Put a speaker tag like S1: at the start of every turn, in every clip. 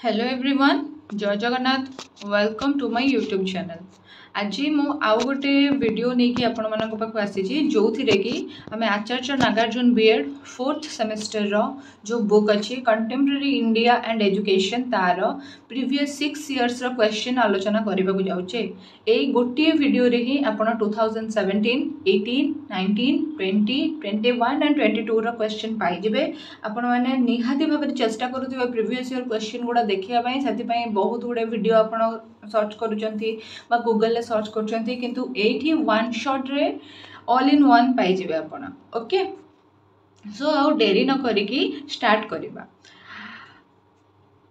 S1: Hello everyone जय Jagannath welcome to my YouTube channel. आज मु आउ गोटे वीडियो नहीं कि आपण मानक पाखु आसी जो थिरे कि आमे आचार्य नागार्जुन बीएड 4th सेमेस्टर रो जो बुक अच्छी कंटेम्पररी इंडिया एंड एजुकेशन तार प्रीवियस 6 इयर्स रो क्वेश्चन आलोचना करबा को जाउचे। एई गोटे वीडियो रे ही आपण 2017 18 19 20 21 एंड 22 रो क्वेश्चन पाई जिवे। आपण माने निहाती भाबरे चेष्टा करूथिबा प्रीवियस इयर क्वेश्चन गुडा देखिया पई साथि पई बहुत गुडे वीडियो आपण सर्च करूचंती बा गूगल ले सर्च करूचंती किंतु एठी वन शॉट रे ऑल इन वन पाई जिवे आपण। ओके सो आउ डेरी न करिकी स्टार्ट करिबा।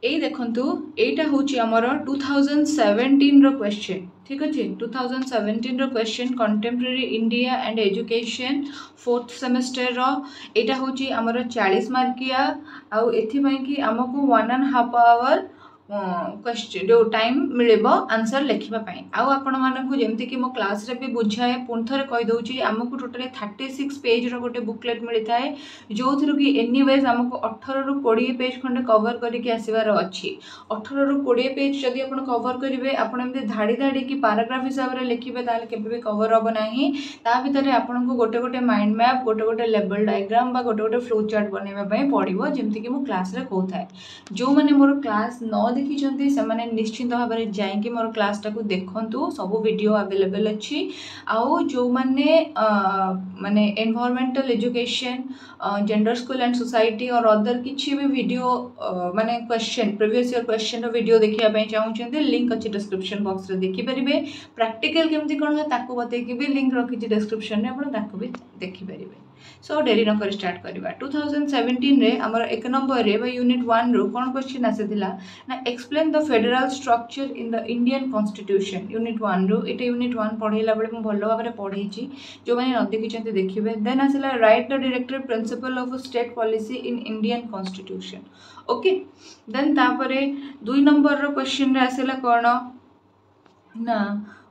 S1: एई देखंतु एटा होची हमर 2017 रो क्वेश्चन। ठीक अछि 2017 रो question contemporary India and education 4th semester रो एटा होची हमर 40 मार्किया आउ एथि पई कि हमकु 1.5 आवर क्वेश्चन जो टाइम मिलेबो आंसर लिखिबा पई। आउ आपण मानकु जेमति कि मो क्लास रे भी बुझाए पुन थरे कहि दउची हमकु टोटली 36 पेज रो गोटे बुकलेट मिलिथाए जो थरु कि एनीवेज हमकु 18 रु 20 पेज खंडे कवर करिके आसीबार अछि। 18 रु 20 पेज जदि आपण कवर करिवे आपण एमति धाडी धाडी कि पैराग्राफ हिसाब रे लिखिबे ताले केबे भी कवर होबो नाही। ता भितरे आपनको गोटे गोटे माइंड मैप गोटे गोटे लेवल डायग्राम बा गोटे गोटे फ्लो चार्ट बनेबा पई पडिबो जेमति कि मो क्लास रे कहथाय। जो माने मोर क्लास न देखी चंती से माने निश्चित भाव में जाइए मोर क्लास टाको देखंतु सब वीडियो अवेलेबल अच्छी। आउ जो माने माने environmental education gender school and society और अदर किछि भी वीडियो माने क्वेश्चन प्रीवियस ईयर क्वेश्चन रो वीडियो देखिया पई चाहउछन्ते लिंक अछि डिस्क्रिप्शन बॉक्स रे देखि परिबे। प्रैक्टिकल केमति कोन ताको बते कि भी लिंक रखिछि डिस्क्रिप्शन रे आपण ताको भी देखि परिबे। सो डेरी न कर स्टार्ट करबा। 2017 रे हमर एक नंबर रे बा यूनिट 1 रो कोन क्वेश्चन आसेथिला ना explain the federal structure in the Indian constitution unit 1 row. Etah unit 1 पढेला बेले म भलो भाबरे पढेछि जो माने न देखिछन्ते देखिबे। देन आसेला write the directive principle of state policy in Indian constitution. Okay then तापरे 2 नंबर रो क्वेश्चन रे आसेला कोन ना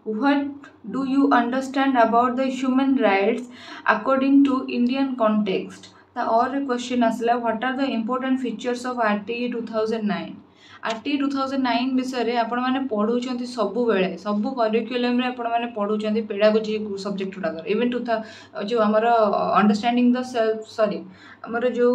S1: what do you understand about the human rights according to Indian context। ता और क्वेश्चन आसला what are the important features of RTE 2009। RTE 2009 विषय रे आपण माने पढुचंती सबु बेले सबु करिकुलम रे आपण माने पढुचंती पेडागोजी सब्जेक्ट उडागर इवन जो हमर अंडरस्टैंडिंग द सेल्फ सॉरी हमर जो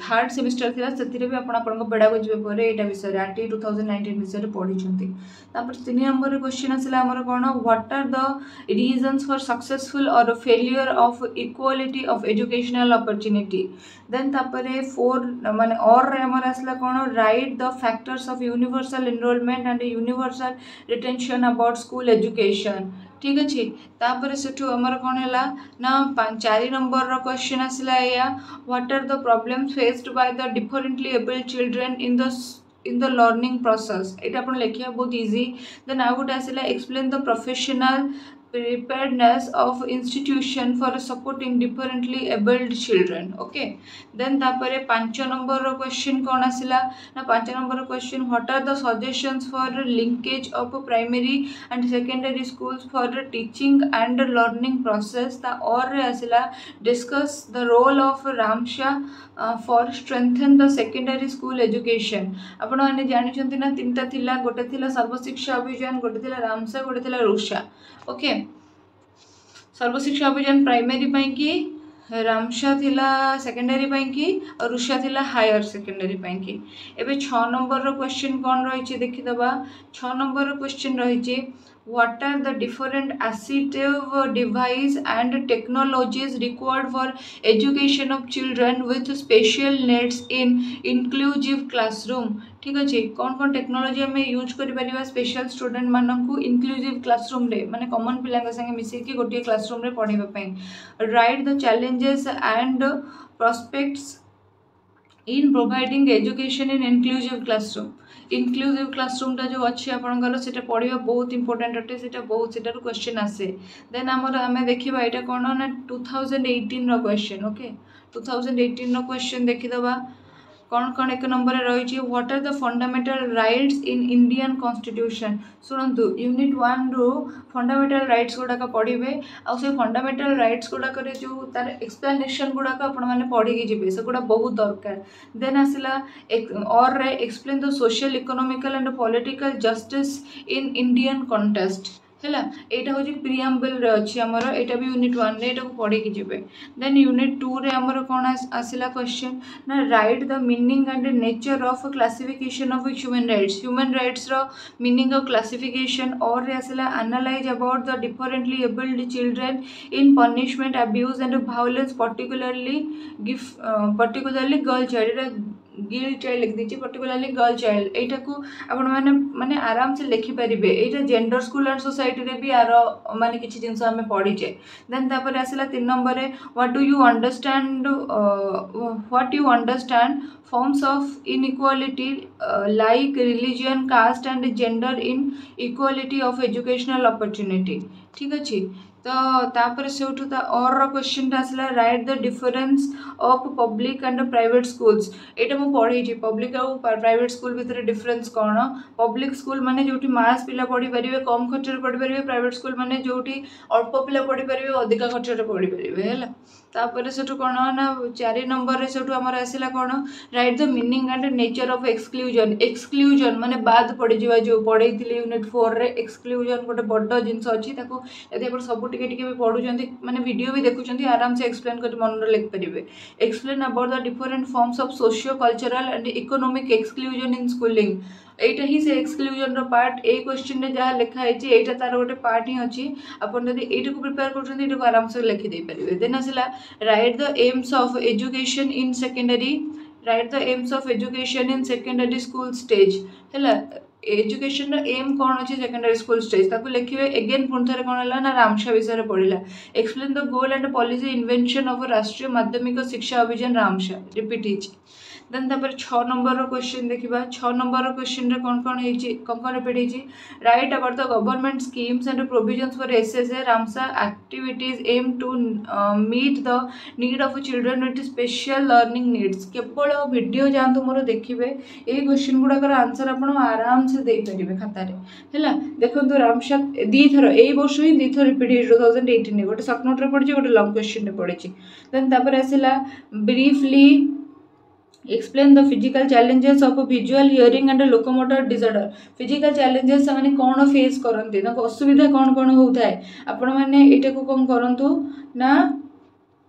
S1: 3rd सेमेस्टर थिला सेतिरे भी आपण पेडागोजी पेपर रे एटा विषय रे RTE 2019 विषय रे पढिचंती। तापर 3 नंबर रे क्वेश्चन आसला हमर कोन what are the reasons for successful और failure of equality of educational opportunity. Then तापरे 4 माने और रे हमर आसला कोन write the factors of universal enrolment and universal retention about school education. ठीक अछि तापर सेठु हमर कोन हैला ना 4 नंबर रो क्वेश्चन आसला या what are the problems faced by the differently abled children in the learning process. एटा अपन लिखिया बहुत इजी। देन आउ गोटे आसला explain the professional preparedness of institution for supporting differently abled children। Okay then तापरे 5 नंबर रो क्वेश्चन कोन आसिला ना 5 नंबर रो question what are the suggestions for linkage of primary and secondary schools for teaching and learning process. ता और रे आसिला discuss the role of RMSA for strengthen the secondary school education. आपण माने जानि छंती ना तीनटा थिला गोटे थिला सर्वशिक्षा अभियान गोटे थिला रामशा गोटे थिला रुषा। ओके सर्वशिक्षा अभियान प्राइमरी पई की रामशा थिला सेकेंडरी पई की और रुषा थिला हायर सेकेंडरी पई की। एबे 6 नंबर रो क्वेश्चन कोन रहिछि देखि दबा। 6 नंबर रो क्वेश्चन रहिछि what are the different assistive device and technologies required for education of children with special needs in inclusive classroom। ठीक अछि कौन कौन टेक्नोलॉजी हमें यूज करि परिबा स्पेशल स्टूडेंट मानकु इंक्लूसिव क्लासरूम रे माने कॉमन पिला संगे मिसे कि गोटे क्लासरूम रे पढेबा पई। Right the challenges and prospects in providing education in inclusive classroom. Inclusive classroom टा जो अच्छी आपनकर सेटा पढिबा बहुत इंपोर्टेंट अटे सेटा बहुत सेटा रो क्वेश्चन आसे। देन हमर हमें देखिबा एटा कोन ना 2018 रो क्वेश्चन। ओके 2018 रो क्वेश्चन देखि दबा कौन एक नंबर रही what are the fundamental rights in Indian constitution शुणु यूनिट 1 रु फंडामेंटल राइट्स गुड़ाक पढ़े आउ फंडामेंटल राइट्स गुड़ाक जो तार एक्सप्लेनेशन गुड़ाक आपण पढ़ी जी से गुड़ा बहुत दरकार देन आसला और explain the social economical and political justice in Indian contest है यहाँ हूँ प्रिएम्बल अच्छी आमर यहाँ भी यूनिट 1 रे पढ़ी जी देन यूनिट 2 रे आमर कौन आसला क्वेश्चन ना write the meaning and nature of classification of human rights रो मीनिंग ऑफ क्लासिफिकेशन और आसला analyze about the differently abled children in punishment abuse and violence particularly girl child girl child लिख दीजिए पर्टिकुलरली गर्ल चाइल्ड यहाँ को आपण मैंने माने आराम से लिखिपारे यहाँ जेंडर स्कूल एंड सोसाइटी रे भी यार माने किसी जिनस आम पढ़ीचे देन तापर आसला 3 number what do you understand forms of inequality like religion caste and gender in equality of educational opportunity ठीक अच्छे तो तापर से और क्वेश्चन आसला right the difference of public and private schools यहाँ मुझे पढ़ी पब्लिक और प्राइवेट स्कूल भितर डिफरेंस कौन पब्लिक स्कूल माने जो मास पिला पढ़ी पारे कम खर्च पढ़ी पारे प्राइवेट स्कूल माने जो अल्प पिला पढ़ी पारे अधिका खर्च पढ़ी पारे है तापर से कौन ना 4 नंबर से आमर आसला कौन write the meaning and nature of exclusion माने बाद पड़ जा जो पढ़े यूनिट 4 रे एक्सक्लूजन गोटे बड़ जिनस अच्छी यदि सब टिके पढ़ुं माने वीडियो भी देखुं आराम से एक्सप्लेन कर मन लिख पारे explain about the different forms of socio cultural and economic exclusion in schooling एटा ही से एक्सक्लूजन रो पार्ट ए क्वेश्चन रे जहाँ लिखाई एटा तार गोटे पार्ट ही अच्छी आपन जदि एटा को प्रिपेयर कर आराम से लिखि दे पारे देन आसला right the AIIMS of education in secondary right the AIIMS of education in secondary school stage है एजुकेशन एम कौन अच्छे सेकेंडरी स्कूल स्टेज ताको लिखे एगेन पुणी थे कौन है ना रामसा विषय पढ़ला explain the goal and policy invention of Rashtriya Madhyamik Shiksha अभियान रामसा रिपीट होती देन तापर 6 नंबर क्वेश्चन देखा 6 नंबर क्वेश्चन रे कौन कौन रिपीट होती write about the government schemes and provisions for SSA RMSA activities aim to meet the need of children with special learning needs केवल video जातु मोर देखिए ये क्वेश्चन गुड़ाकर आंसर आप आराम से दे पारे खातार है देखो रामसा दी थर यही वर्ष ही दी थर रिपीट 2018 गोटे सर्ट नोट रे पढ़ी गोटे लंग क्वेश्चन पढ़ी देन तापर आसला briefly explain the physical challenges of visual hearing and locomotor disorder physical challenges से कौन फेस करते असुविधा कौन कौन होता है आपण मैंने यहाँ को कौन करूँ ना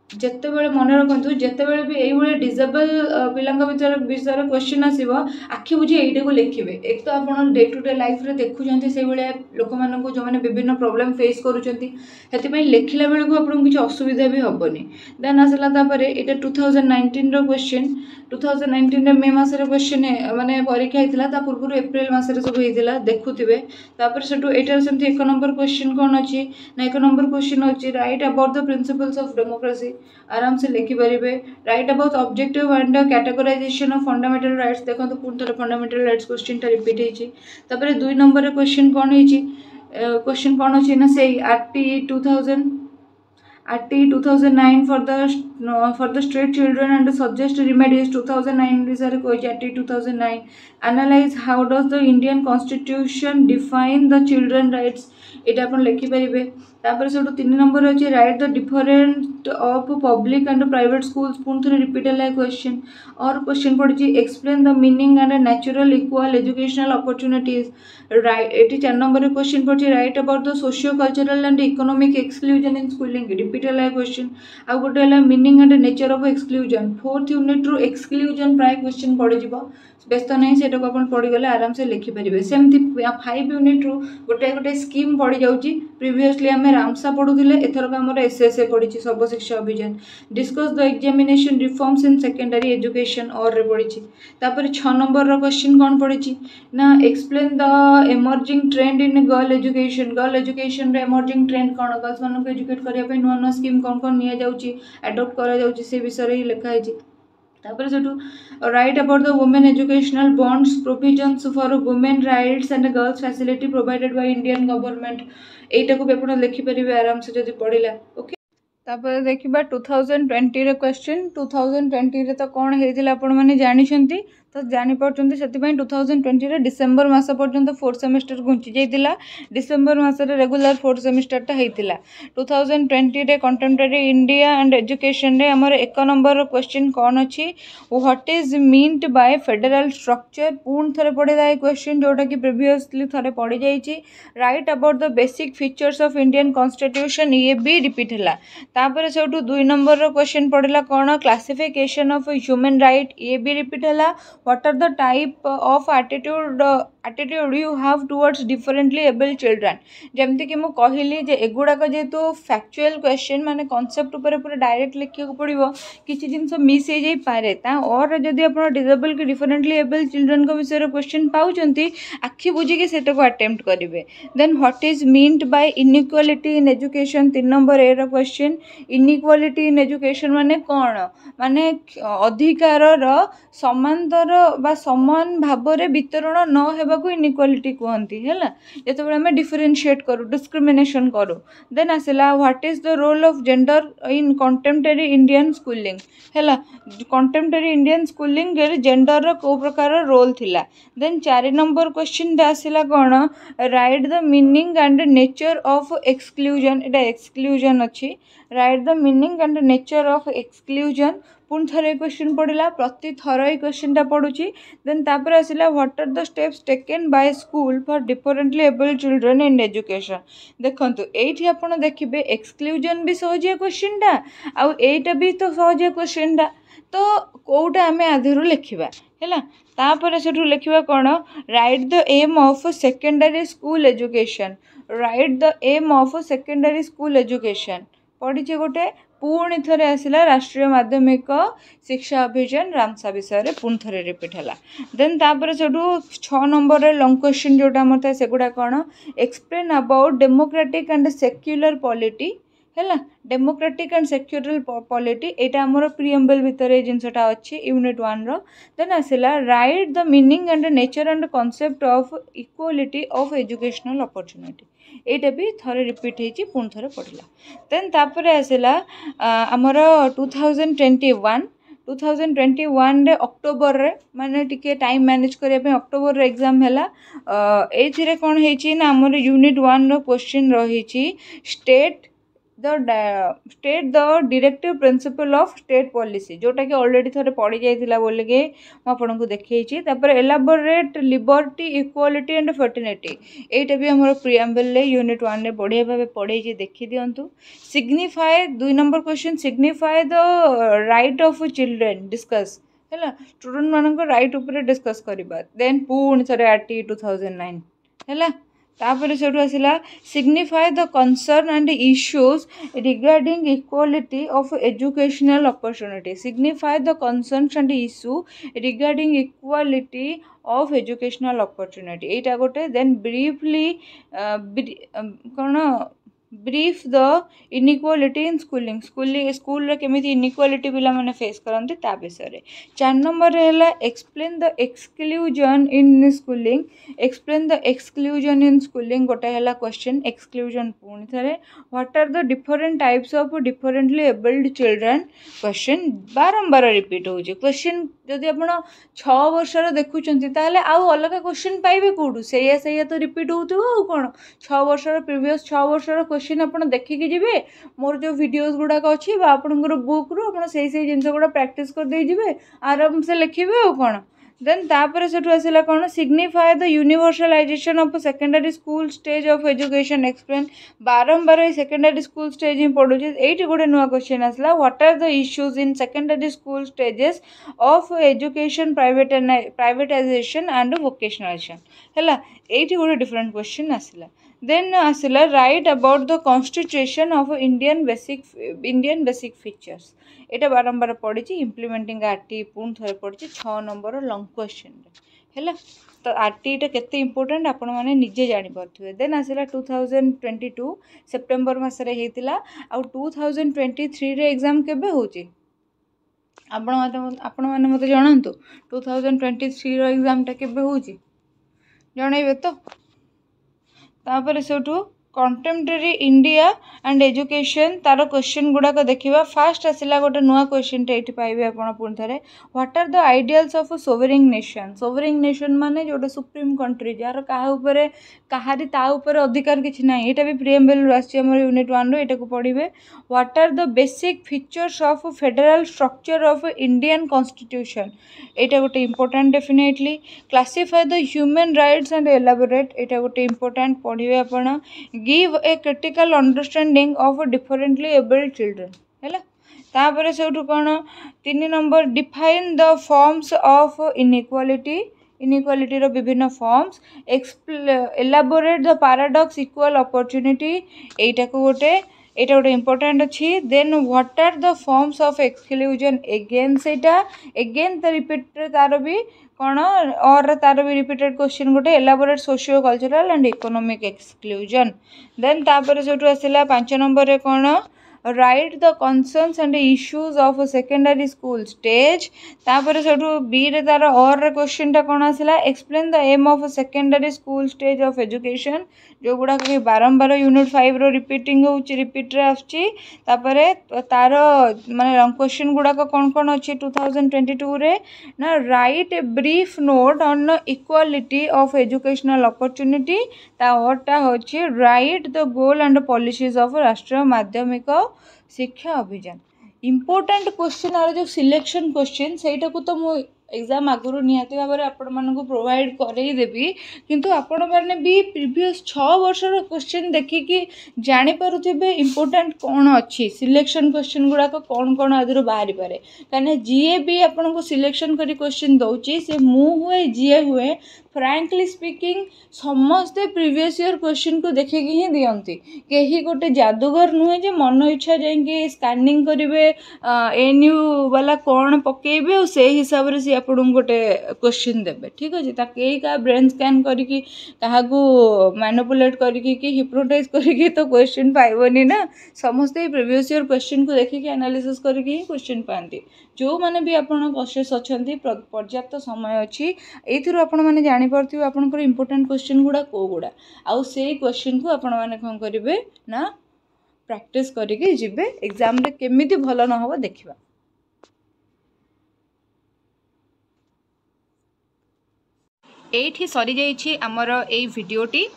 S1: जिते बड़े मन रखु जिते बड़े भी ये डिसेबल पिला विषय क्वेश्चन आसो आखि बुझे यहीटा को लिखे एक तो आप डे टू डे लाइफ रे देखुं से लोक मान जो मैंने विभिन्न प्रॉब्लम फेस करुँच लिखला बेलू आपको किसी असुविधा भी हेनी देन आसला यहाँ 2019 क्वेश्चन 2019 रे मे मसर क्वेश्चन माने परीक्षा होता पूर्व एप्रिल मसरे सब होता देखुवे तापर से यहाँ सेमती 1 नंबर क्वेश्चन कौन अच्छी ना 1 नंबर क्वेश्चन अच्छी write about the principles of democracy आराम से लिखिपारे write about objective and categorisation of fundamental rights देखो पुणी थे फंडामेंटल राइट्स क्वेश्चन रिपीट होती 2 नंबर क्वेश्चन कौन होती क्वेश्चन कौन अच्छी ना से RT 2009 for the street children and suggest remedies 2009 विषय कही RT 2009 analyze how does the Indian constitution define the children rights ये आप लिखिपारे तापर से 3 नंबर अच्छे right the different of public and private schools पुणी थे रिपीट है क्वेश्चन और क्वेश्चन पड़ी explain the meaning and natural equal educational opportunities right ये 4 नंबर क्वेश्चन पड़ी right about the socio cultural and economic exclusion in schooling repeat है question आ गोटे है meaning and nature of exclusion 4th unit रु exclusion प्राय question पड़ व्यस्त नहीं से आप पढ़ीगले आराम से लिखिपारे सेमती 5 यूनिट रु गोटे गोटे स्कीम पड़ जाऊँगी प्रिवियसली आम रामसा पढ़ुले एथरक आम एसएसए पढ़ी Sarva Shiksha Abhiyan discuss the examination reforms in secondary education और पढ़ी 6 नंबर क्वेश्चन कौन पड़ी ना explain the emerging trend in girl education emerging trend कौन गर्ल्स मान एजुकेट करने नुआ नुआ स्कीम कौन कौन एडप्ट कर विषय ही लिखाई तापर से right about the women educational bonds provisions for women rights and girls facility provided by Indian government एटा को भी आप लिखिपारे आराम से जब पढ़ला ओके तापर देखिबा 2020 रे क्वेश्चन 2020 रे तो कौन हेतिला आपण माने जानिछंती तो जानि परचंती सेति 2020 रे डिसेंबर मास पर्यंत फोर्थ सेमेस्टर घुंची जाइतिला डिसेंबर मास रे रेगुलर फोर्थ सेमेस्टर ता हेतिला 2020 रे कंटेम्परेरी इंडिया एंड एजुकेशन रे हमर एक नंबर क्वेश्चन कौन अछि what is meant bye federal structure पूर्ण थरे पड़े दाई क्वेश्चन जोटा कि प्रीवियसली थरे पड़ी जाइछि write about the basic features of Indian constitution ये भी रिपीट हला तापर सेठू 2 नंबर रो क्वेश्चन पड़ला कौन क्लासिफिकेशन ऑफ ह्यूमन राइट ये भी रिपीट हला what are the type of attitude you have towards differently able children जेमती कि मु कहली जे एगुड़ाक जेहेतु फैक्चुअल क्वेश्चन माने कॉन्सेप्ट ऊपर पूरा डायरेक्ट लिखिया पड़ो किसी जिनस मिस हो जाई पारे और जदि आप डिसेबल कि डिफरेंटली एबल चिल्ड्रन को विषय क्वेश्चन पाउचंती आखि बुझिकी सेटा को अटेम्प्ट करेंगे then what is meant by inequality in education 3 number A question inequality in education माने कौन माने अधिकार समांतर बा समान भाव में वितरण न हेबाकू इनइक्वालिटी कहती है जो आम डिफरेनशिएट करूँ डिस्क्रिमिनेशन करूँ देन आसला what is the role of gender in contemporary Indian schooling है कंटेम्परेरी इंडियन स्कूलिंग जेंडर को प्रकार रोल थिला देन 4 नंबर क्वेश्चन आसला कौन write the meaning and nature of exclusion Etah exclusion अच्छी right the meaning and nature of exclusion पुणी थरे question पड़ा प्रति थर ही क्वेश्चन पड़ुची देन तापर आसला what are the steps taken by school for differently able children in education देखंतु एठी आपण देखिबे एक्सक्लूजन भी सहजिया क्वेश्चन टा आउ एटा भी तो सहजिया क्वेश्चन टा तो कोउटा आमे आधेरु लिखिबा हैला तापर सेठु लिखिबा कोन write the aim of secondary school education write the aim of secondary school education पढ़ी गोटे पुणी थे आसला राष्ट्रीय माध्यमिक शिक्षा अभियान रामसा विषय में पुणी थे रिपीट है देन तापर से 6 नंबर लॉन्ग क्वेश्चन जोटा आम था सेगुड़ा कौन explain about democratic and secular polity है डेमोक्रेटिक एंड सेक्युलर पॉलिटी यहाँ आमर प्रिएम्बल भितर ये जिनसटा अच्छी यूनिट 1 रो देन आसला right the meaning and nature and concept of equality of educational opportunity एटा भी थरे रिपीट होती पुणी थे पढ़ला देन तापर आसला आमर 2021 रे अक्टोबर रे माने टिके टाइम मैनेज करिया पे अक्टोबर रे एग्जाम हैला एथिरे कोन हेची ना आमर यूनिट 1 रो क्वेश्चन रही state the directive principle of state policy जोटा कि ऑलरेडी थोड़े पढ़ी जाइतिला बोले के आपन को देखैछि तापर elaborate liberty equality and fraternity एटा भी हमर प्रिएम्बल ले यूनिट 1 रे बढ़िया भाबे पढ़ै जे देखि दियंतु signify 2 number question signify the right of children discuss हैला स्टूडेंट मानक राइट ऊपर डिस्कस करबा देन पुणी थरे आरटी 2009 हैला तापर से आसला signify the concern and issues regarding equality of educational opportunity signify the concerns and issue regarding equality of educational opportunity एटा गोटे देन ब्रीफली कौन brief the inequality in school केमी इनइक्वालिटी पिला माने फेस करते ता विषय 4 नंबर है explain the exclusion in schooling explain the exclusion in schooling गोटे है क्वेश्चन एक्सक्लूजन पुणी थे what are the different types of differently abled children question बारंबार रिपीट हो क्वेश्चन जदि आप 6 वर्षर देखुंत आउ अलग क्वेश्चन पाइबे कौटू से तो रिपीट हो कौन 6 वर्षर प्रीवियस 6 वर्षर क्वेश्चन आप देखिकी जी मोर जो वीडियोस गुड़ाक अच्छी आपंकर बुक रू आप जिन गुड़ा प्रैक्टिस कर दे जी आराम से लिखे और कौन देन तापर से आसला कौन signify the universalization of secondary school stage of education explain बारंबार सेकेंडरी स्कूल स्टेज ही पढ़ुचे ये गोटे नुआ क्वेश्चन आसला what are the issues in secondary school stages of education privatization and vocationalization है ये गोटे डिफरेंट क्वेश्चन आसला देन आसला write about the constitution of Indian basic features एटा बारंबार पढ़ी इम्प्लीमेंटिंग आरटी पुणी थे पढ़ी 6 नंबर लॉन्ग क्वेश्चन है तो आरटी केते इंपोर्टेंट आपण माने निजे जानि परथुवे देन आसला 2022 सेप्टेम्बर मासरे हेतिला आ 2023 रे एग्जाम केबे होची आपण माने मते जणांतु 2023 रो एग्जाम टा केबे होची जणाइबे तो तापर Sethu contemporary India and education तार क्वेश्चन गुड़ाक देखा फास्ट आसला गोटे नुआ क्वेश्चन ये पाइबे आप पुणी थे what are the ideals of sovereign nation माने जोटे सुप्रीम कंट्री जार कहारी अधिकार किसी ना यहाँ भी प्रिएम्बल आम यूनिट 1 रो को पढ़े what are the basic features of federal structure of Indian constitution यहाँ गोटे important definitely classify the human rights and elaborate यहाँ गोटे इंपोर्टेंट पढ़े आप give a critical understanding of differently abled children है तापर से कौन 3 number define the forms of inequality रो विभिन्न forms elaborate the paradox equal opportunity एटा गोटे इंपोर्टेंट अच्छी then what are the forms of exclusion again the repeat तार भी कौन और तार भी रिपीटेड क्वेश्चन गोटे elaborate socio cultural and economic exclusion then तापर से आसला 5 नंबर कौन write the concerns and issues of secondary school stage तापर से बी रे तार और क्वेश्चन टा कौन आसला explain the aim of secondary school stage of education जो गुड़ा बारंबार यूनिट 5 रो रिपीटिंग रिपीट रे आछी तापर तार माने क्वेश्चन गुड़ा कौन कौन अच्छी 2022 रे ना write a brief note on equality of educational opportunity ताटा होची write the goal and policies of Rashtriya Madhyamik Shiksha Abhiyan important question are जो सिलेक्शन क्वेश्चन सेटा को तो मु एग्जाम आगुरी निहाती भाव में आपण मानक प्रोवाइड करदेवी किंतु आपण मैंने भी प्रीवियस 6 वर्षर क्वेश्चन देखिकी जानीपे इंपोर्टेंट कौन अच्छी सिलेक्शन क्वेश्चन गुड़ाक कौन कौन आदि बाहरी पारे कहीं जीए भी आपन को सिलेक्शन करी क्वेश्चन दौची से मु हुए जीए हुए फ्रैंकली स्पीकिंग समस्ते प्रीवियस ईयर क्वेश्चन को देखिकी ही दियंती कहीं गोटे जादूगर नुहे जे मन इच्छा जाइए स्कानिंग करेंगे एनयू वाला कौन पकेबे और से हिसाब से सी आपन गोटे क्वेश्चन देवे ठीक अच्छे कहीं क्या ब्रेन स्कैन करके मैनिपुलेट करके हिप्नोटाइज करके तो क्वेश्चन पाइबनी ना समस्ते प्रीवियस ईयर क्वेश्चन को देखिए एनालिसिस करके ही क्वेश्चन पाती जो मैंने भी आपन कॉन्शियस अच्छा पर्याप्त समय अच्छी ये आपण मैंने जानीपे आपंकर इंपोर्टेंट क्वेश्चन गुड़ा कौ गुड़ा आउ से क्वेश्चन को आपण मैंने कौन करेंगे ना प्रैक्टिस करके जिबे एग्जाम रे केमिति भल न हो देखिबा एठी सरी जाइछि हमर एई वीडियोटी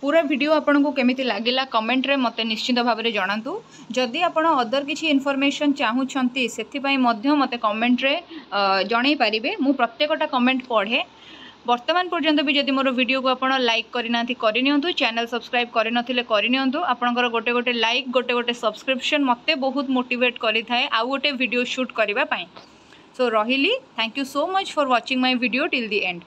S1: पूरा वीडियो आपन को केमिति लागिला कमेंट रे मते निश्चित भाव में जणातु जदि आपण अदर किछि इन्फॉर्मेशन चाहूछंती सेथि पई मध्य मते कमेंट रे जणाई पारिबे मु प्रत्येकटा कमेंट पढ़े वर्तमान पर्यंत भी जदि मोर वीडियो को आपण लाइक करना करनियंतु चैनल सब्सक्राइब करनथिले करनियंतु आपनकर गोटे गोटे लाइक गोटे गोटे सब्सक्रिप्शन मते बहुत मोटिवेट करि थाए आ गोटे वीडियो शूट करबा पई सो रहिली thank you so much for watching my video till the and.